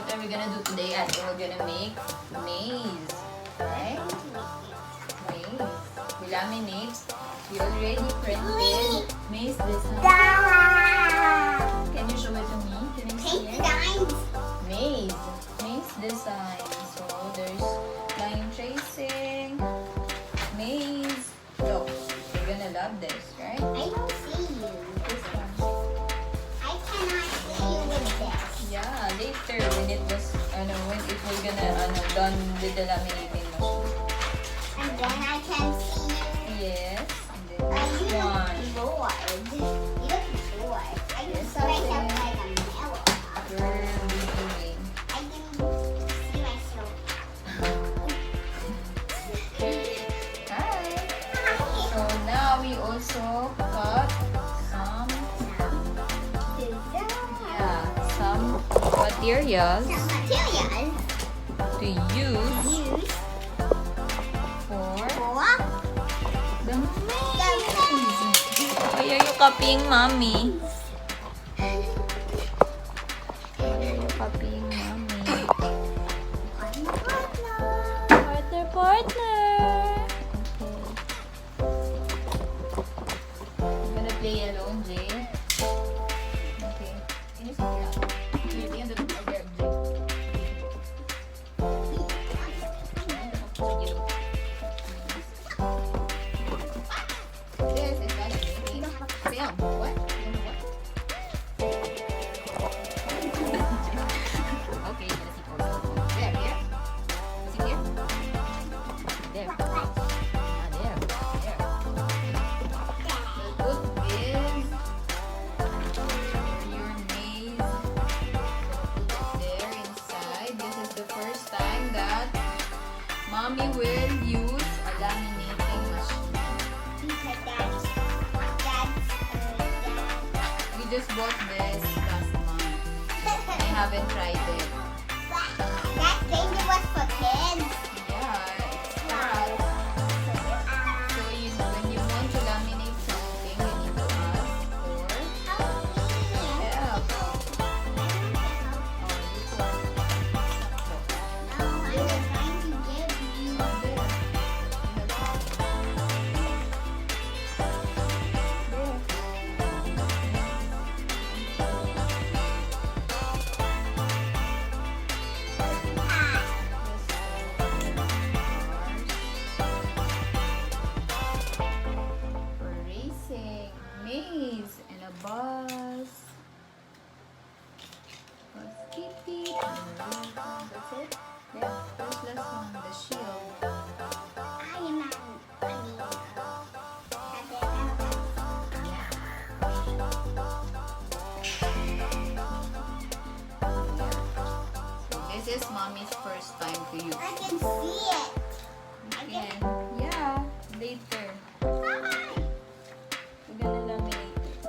What are we gonna do today, Ate? We're gonna make maze. Right? Maze. We laminate. We already printed maze design. Can you show it to me? Can you see it? Maze. Maze design. So there's line tracing. Maze. Look, you're gonna love this, right? I don't see you. This one. I cannot see you with this. Yeah, later when it was, when it was gonna, done with the laminating machine. And then I can see you. Yes. And then You this look one. bored. You look bored. I can Yes, stretch okay. up like a melon. Girl, doing. I can see myself. Hi. So now we also got some, some materials Some materials to use used for for the maze. Why are you copying, mommy? Why are you copying, mommy? Partner, partner. Okay. I'm gonna play alone, Jay. Okay. Can you see that? You're the end of the Jay. This is actually film. What? You know what? Okay, you're gonna see also. There, here. You see here? There. There. There. So put this your maze there inside. This is the first time that mommy will use a laminating machine. Because We just bought this last month. I haven't tried it. that thing was for kids. Yeah, it's hard. So when you want to laminate something, you need to ask for help. For racing, maze, and a bus. Bus kitty. That's it. Yeah, there's last one, the shield. This is mommy's first time to use. I can see it. Again, yeah, later. We're gonna laminate it.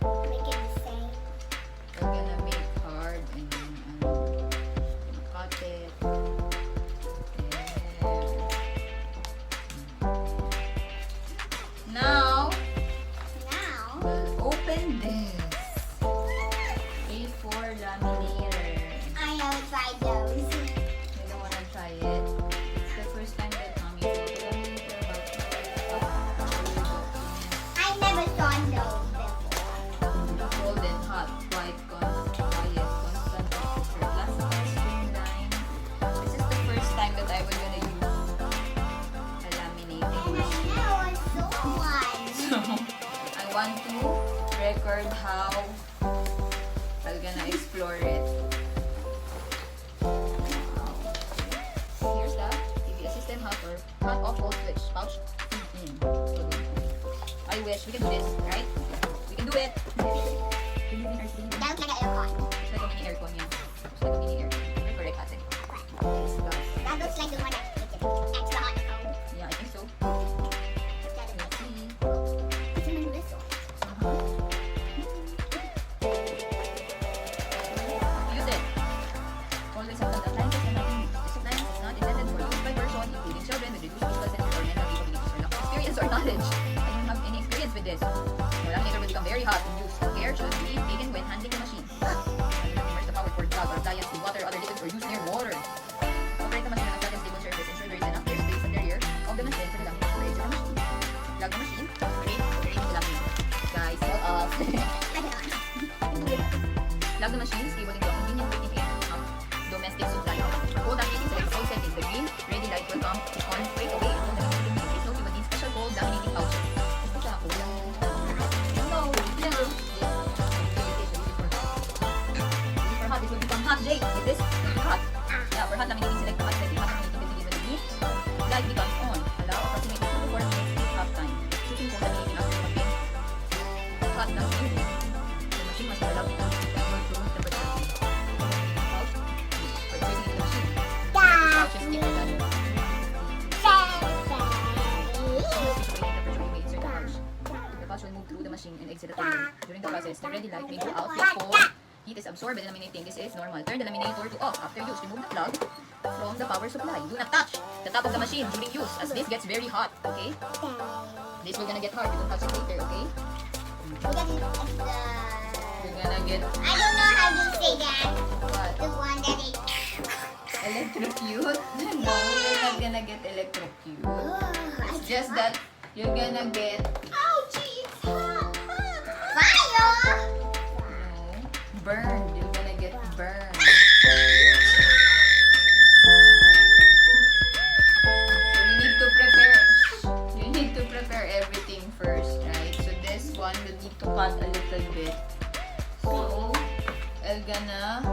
Make it the same. We're gonna make hard and then cut it. There. Now, Now, we'll open this. A4 laminator. I don't try those. You don't wanna try it. It's the first time that mommy saw the laminator. I never saw those before. Cold and hot, quiet, constant temperature, plastic, streamline. This is the first time that I was gonna use a laminating And I machine. know I saw one. So I want to record how I'm gonna explore it. Here's the TV system hot off off switch pouch. I wish we can do this, right? We can do it. That looks like an aircon. It's like a mini aircon yan. It's like a mini aircon. You're correct, ate. Yes, guys. That looks like the one that makes it extra hot at home. Yeah, I think so. That is Let's see. it's in the whistle. Use it. Always have the appliances and nothing. This appliance is not intended for use by person, including children with reduced physical senses or mental capabilities or lack of experience or knowledge. I don't have any experience with this. The laminator will become very hot and use. Care should be taken when handling the machine. Immerse the power cord plug or appliance in water the machine, stable into a convenient 30 domestic supply outlet. For cold laminating, select the cold setting. The green ready light will come on straight away. Cold laminating unit. Please note you will need special cold laminating pouches. Ito sa kulang. No, no. For hot, it will become hot, Jake. It is hot. Yeah, for hot laminating, select the hot setting. Hot laminating will begin when the green light becomes on. Allow approximately 2 to 4 minutes half time. Choosing cold laminating after you have been hot laminating. The machine must be allowed to heat at room temperature. Pouch. For placing into the machine. Pouches stick to that. The pouch will move through the machine and exit the table. During the process, the ready light may go out before heat is absorbed by the laminating. This is normal. Turn the laminator to off. After use, remove the plug from the power supply. Do not touch the top of the machine during use as this gets very hot, okay? This will gonna get hard. You don't touch it later, okay? You're gonna get I don't know how to say that. what? The one that is. Electrocute? No, you're not gonna get electrocute. It's just that you're gonna get Ouch, it's hot. Fire! no burned. You're gonna get burned. So you need to prepare everything first, right? So this one will need to cut a little bit. So I'm gonna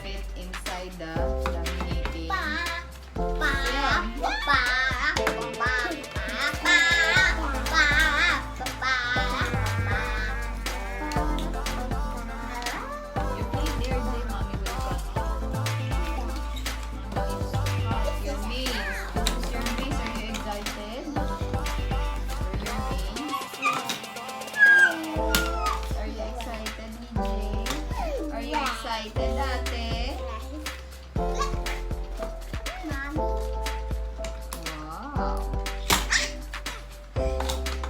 fit inside the laminating. You play there, Jay. Mommy will cut. Your maze. This is your maze. Are you excited? For your maze? Are you excited, DJ? Are you excited, ate? Wow.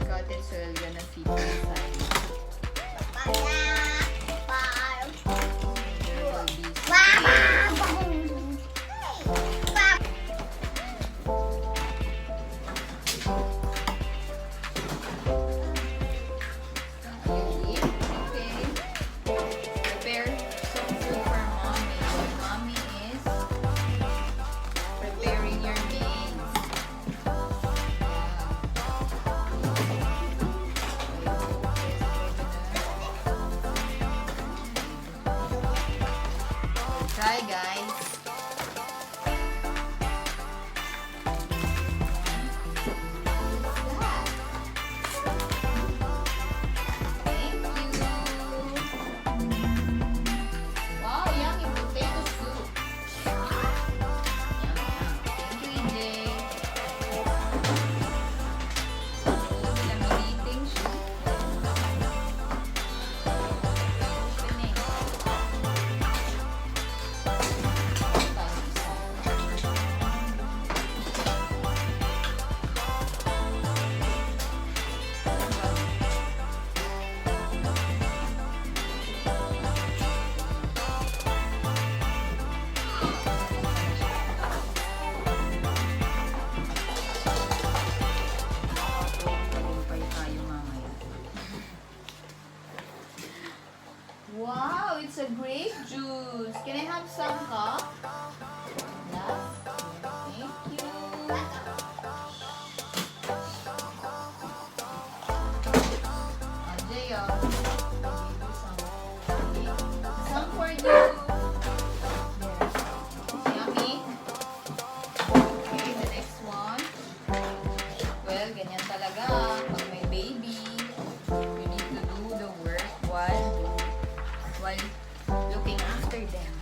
Got it, so you're gonna fit inside. There will be space. Okay. Prepare some food for mommy. While mommy is preparing your meals. Try, guys. Thank you. Wow, yummy potato soup. Yum, yum. Thank you, EJ. Laminating soup. Opening. Tagumpay tayo mamaya. Wow, it's a grape juice. Can I have some cup? Yes. Thank you. Ajay, oh. I'll give you some. Okay. Some for you. There. Yummy. Okay, the next one. Well, ganyan talaga. Pag may baby, you need to do the work while looking after them.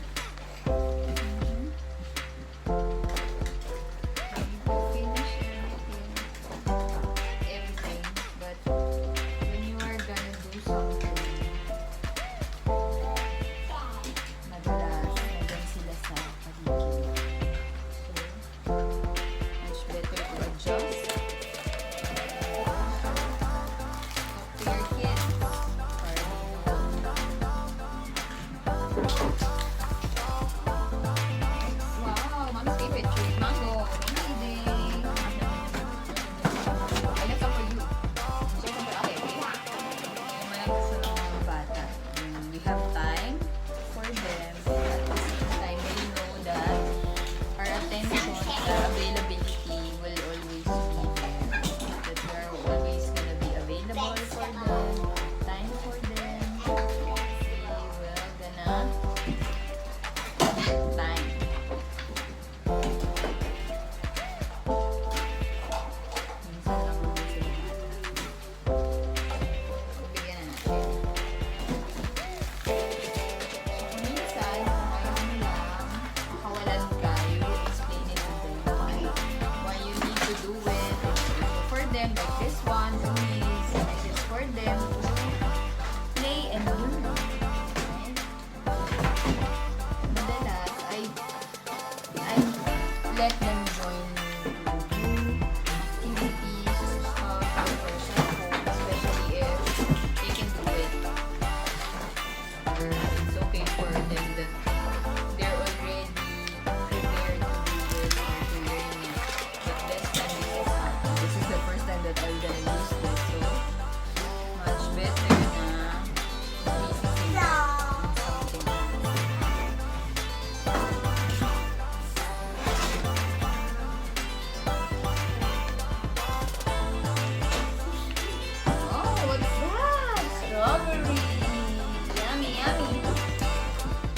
yummy.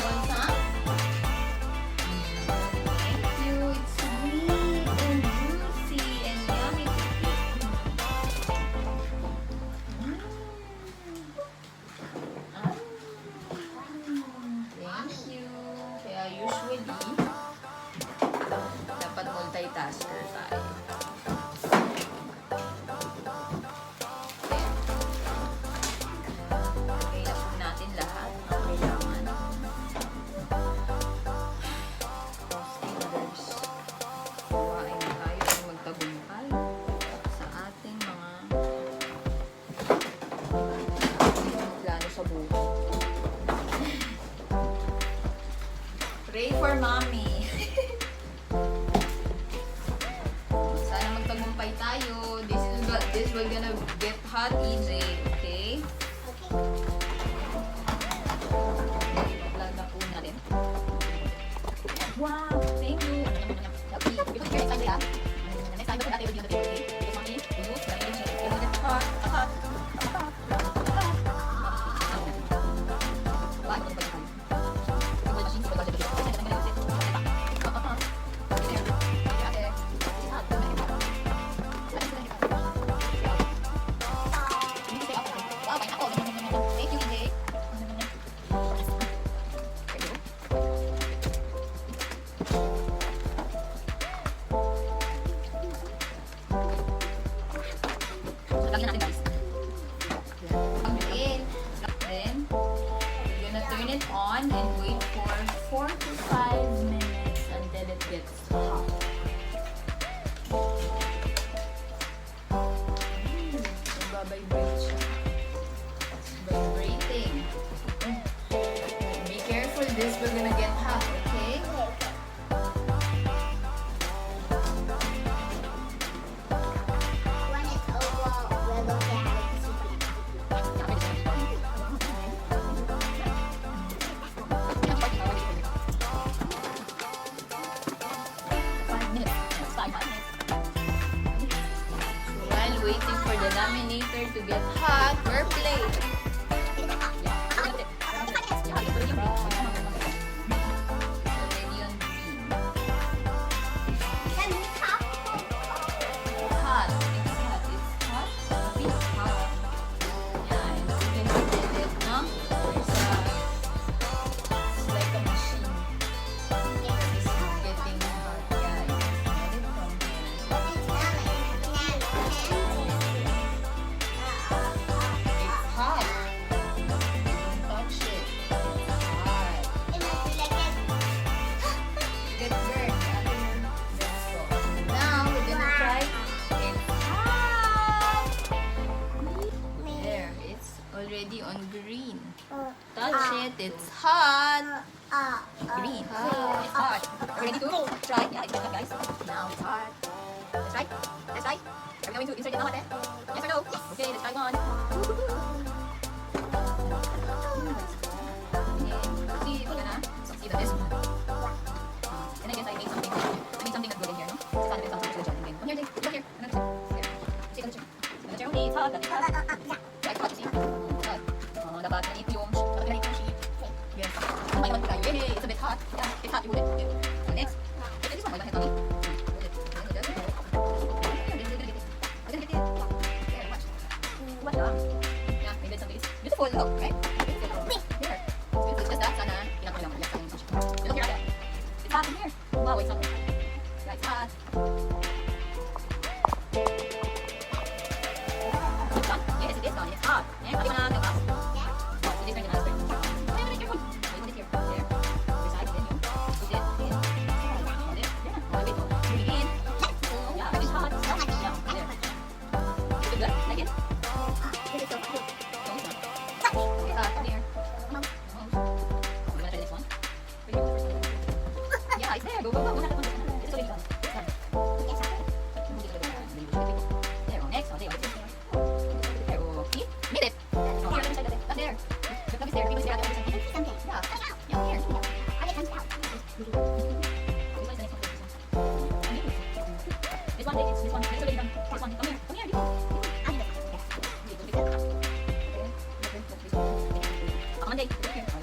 Want some? Thank you. It's sweet and juicy and yummy to eat. Thank you. Kaya usually, dapat multitasker tayo. Okay na po natin lahat ang kailangan. Frosting others. Kuhain na tayo at magtagumpay sa ating mga plano sa buhay. Pray for mommy. Sana magtagumpay tayo. This will gonna get hot, EJ. Okay? Vlog na po natin. Wow! Thank you! Because you're excited, ah. Next time, dapat natin review na tayo, okay? Because mommy, you, hot. Thank you, EJ. Lagyan natin, guys. Then, we're gonna turn it on and wait for 4 to 5 minutes until it gets hot. Nagbabibrate siya. Vibrating. Be careful, this will gonna get hot, okay? When it's over, we're going to have it super. While waiting for the laminator to get hot, we're playing. Already on green. Can we talk? Hot. It's hot. It's hot. It's hot. Yeah, and you can feel it, no? It's like a machine. It's getting hot. Yeah, you can smell it from here. It's smelling. It's hot. Don't touch it. It's hot. It must be like this. Get burned. Let's go. Now we're gonna try. It's hot. There, it's already on green. Touch it. It's hot. Green. It's hot. Are you ready to try? Yeah, it's hot, guys. Now it's hot. Let's try. Let's try. Are we going to insert it now, ate? Yes or no? Yes. Okay, let's try one. See, ito na. So, see this one. And I guess I made something. I made something that's good in here, no? It's hot. It's something good in here. Here, look here. Another chair. Here. See, another chair. Another chair. Okay, it's hot. It's hot. Yeah, it's hot. See? It's hot. Dapat ganito yung sheet. Yes. Oh my God, yay! It's a bit hot. Yeah, it's hot. You hold it. Okay. Next. Look at this one. Why don't I hold it? Hold it. There, watch. Watch lang. Yeah, maybe it's something. It's beautiful, look, right? There. It's just that. Sana, ilang ko lang. Look here, ate. It's hot in here. Wow, it's hot. Yeah, it's hot. It's done? Yes, it is done. It's hot. Yeah, pati mo na ang gas. Oh, it is ready na. Okay, very careful. Wait, put it here. There. Other side, then you put it in. Hold it. There. Oh, wait, bring it in. Yeah, it's hot. Yeah, there. Is it good? Like it? No, it's not. It's hot. Come here. Almost. You wanna try this one? Wait, you go first. Yeah, it's there. Go, go, go. Go na, go na. This is already done. It's done. There, oh, next. Oh, there. There, oh, see? Made it. Oh, here, let me try that. That's there. The plug is there. People is there. The other is something. Yeah. Yeah, here. This one is the next one. This one, take it. This one. This already done. This one. Come here. Come here. You go. Okay. Okay. Okay. Come on, Dave. Here.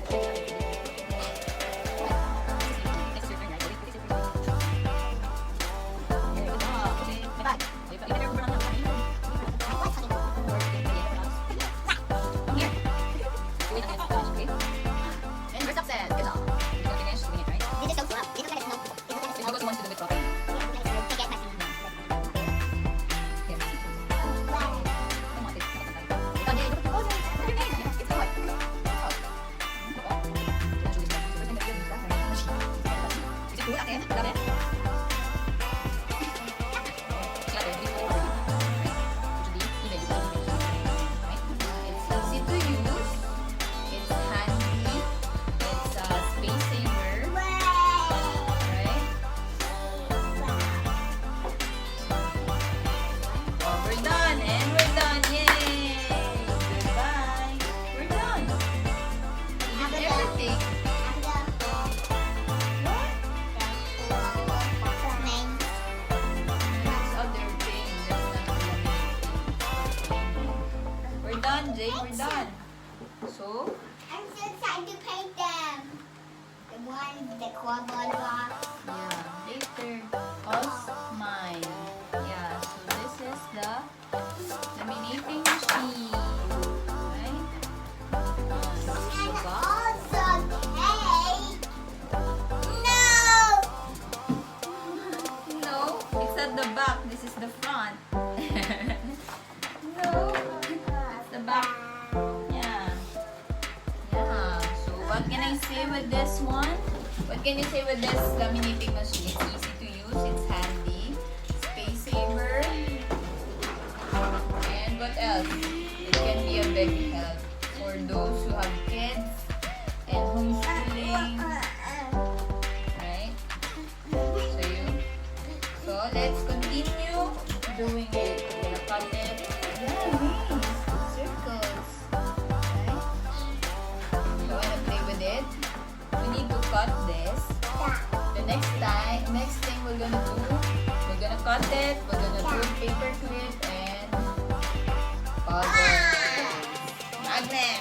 is the front. No, it's the back. Yeah. Yeah. So what can I say with this one? What can you say with this laminating machine? It's easy to use. It's handy. Space saver. And what else? It can be a big help for those who have kids and homeschooling. Right? So let's continue doing it. We're gonna cut it. Yeah, nice. Circles. Right? You wanna play with it? We need to cut this. The next thing we're gonna do, we're gonna cut it. We're gonna do paper clip and puzzle. Magnet.